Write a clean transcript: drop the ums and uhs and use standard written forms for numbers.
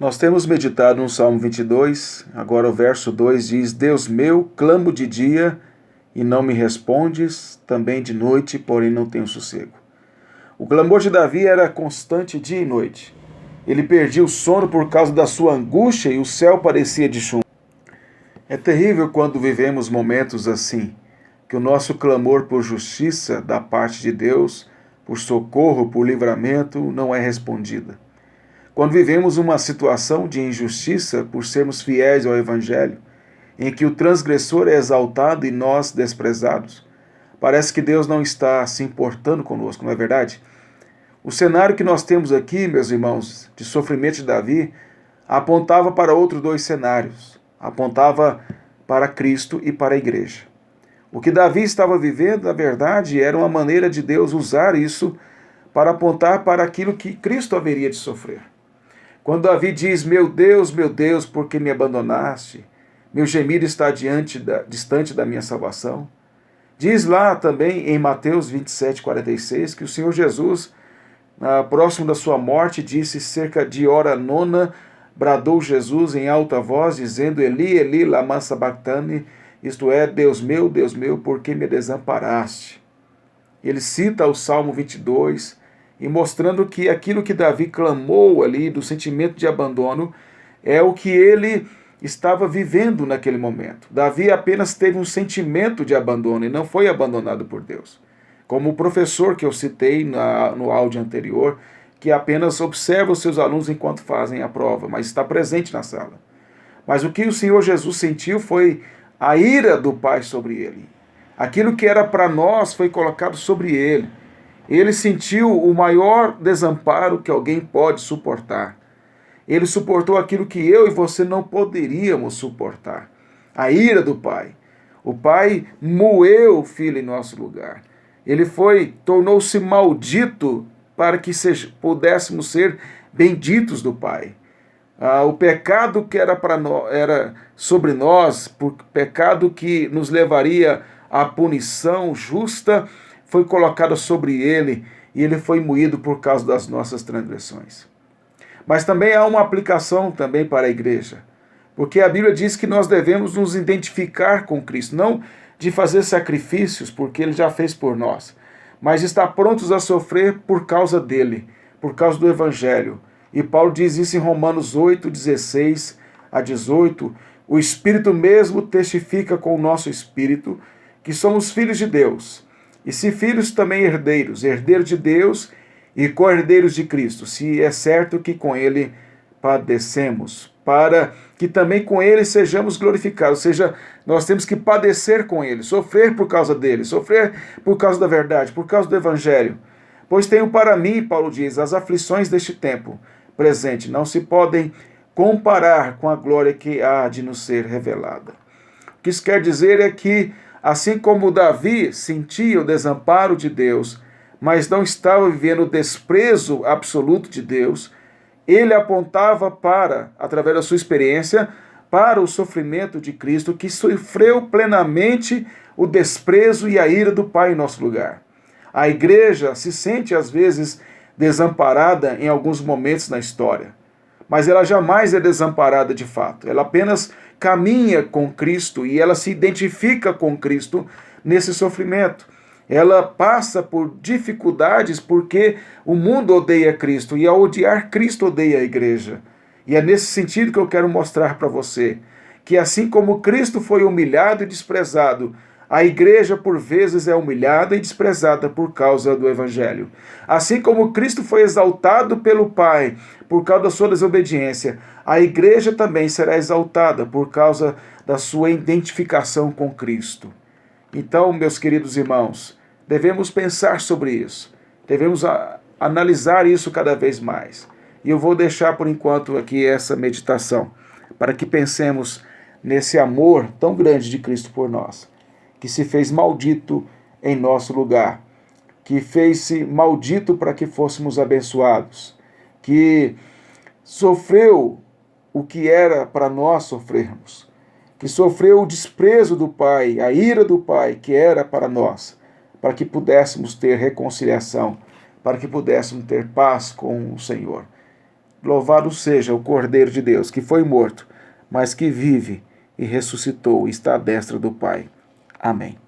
Nós temos meditado no Salmo 22, agora o verso 2 diz: Deus meu, clamo de dia e não me respondes, também de noite, porém não tenho sossego. O clamor de Davi era constante dia e noite. Ele perdia o sono por causa da sua angústia e o céu parecia de chumbo. É terrível quando vivemos momentos assim, que o nosso clamor por justiça da parte de Deus, por socorro, por livramento, não é respondida. Quando vivemos uma situação de injustiça por sermos fiéis ao Evangelho, em que o transgressor é exaltado e nós desprezados, parece que Deus não está se importando conosco, não é verdade? O cenário que nós temos aqui, meus irmãos, de sofrimento de Davi, apontava para outros dois cenários. Apontava para Cristo e para a igreja. O que Davi estava vivendo, na verdade, era uma maneira de Deus usar isso para apontar para aquilo que Cristo haveria de sofrer. Quando Davi diz: meu Deus, por que me abandonaste? Meu gemido está distante da minha salvação. Diz lá também em Mateus 27:46 que o Senhor Jesus, próximo da sua morte, disse: cerca de hora nona, bradou Jesus em alta voz, dizendo: Eli, Eli, lama sabachthani, isto é, Deus meu, por que me desamparaste? Ele cita o Salmo 22, e mostrando que aquilo que Davi clamou ali, do sentimento de abandono, é o que ele estava vivendo naquele momento. Davi apenas teve um sentimento de abandono e não foi abandonado por Deus. Como o professor que eu citei no áudio anterior, que apenas observa os seus alunos enquanto fazem a prova, mas está presente na sala. Mas o que o Senhor Jesus sentiu foi a ira do Pai sobre ele. Aquilo que era para nós foi colocado sobre ele. Ele sentiu o maior desamparo que alguém pode suportar. Ele suportou aquilo que eu e você não poderíamos suportar. A ira do Pai. O Pai moeu o Filho em nosso lugar. Ele tornou-se maldito para que pudéssemos ser benditos do Pai. O pecado que era sobre nós, pecado que nos levaria à punição justa, foi colocado sobre ele e ele foi moído por causa das nossas transgressões. Mas também há uma aplicação também para a igreja, porque a Bíblia diz que nós devemos nos identificar com Cristo, não de fazer sacrifícios, porque ele já fez por nós, mas estar prontos a sofrer por causa dele, por causa do Evangelho. E Paulo diz isso em Romanos 8:16-18, o Espírito mesmo testifica com o nosso Espírito que somos filhos de Deus, e se filhos também herdeiros, herdeiros de Deus e co-herdeiros de Cristo, se é certo que com ele padecemos, para que também com ele sejamos glorificados. Ou seja, nós temos que padecer com ele, sofrer por causa dele, sofrer por causa da verdade, por causa do Evangelho. Pois tenho para mim, Paulo diz, as aflições deste tempo presente não se podem comparar com a glória que há de nos ser revelada. O que isso quer dizer é que, assim como Davi sentia o desamparo de Deus, mas não estava vivendo o desprezo absoluto de Deus, ele apontava através da sua experiência, para o sofrimento de Cristo, que sofreu plenamente o desprezo e a ira do Pai em nosso lugar. A igreja se sente, às vezes, desamparada em alguns momentos na história, mas ela jamais é desamparada de fato. Ela apenas caminha com Cristo e ela se identifica com Cristo nesse sofrimento. Ela passa por dificuldades porque o mundo odeia Cristo e ao odiar Cristo odeia a igreja. E é nesse sentido que eu quero mostrar para você que assim como Cristo foi humilhado e desprezado, a igreja por vezes é humilhada e desprezada por causa do Evangelho. Assim como Cristo foi exaltado pelo Pai por causa da sua desobediência, a igreja também será exaltada por causa da sua identificação com Cristo. Então, meus queridos irmãos, devemos pensar sobre isso. Devemos analisar isso cada vez mais. E eu vou deixar por enquanto aqui essa meditação, para que pensemos nesse amor tão grande de Cristo por nós, que se fez maldito em nosso lugar, que fez-se maldito para que fôssemos abençoados, que sofreu o que era para nós sofrermos, que sofreu o desprezo do Pai, a ira do Pai, que era para nós, para que pudéssemos ter reconciliação, para que pudéssemos ter paz com o Senhor. Louvado seja o Cordeiro de Deus, que foi morto, mas que vive e ressuscitou e está à destra do Pai. Amém.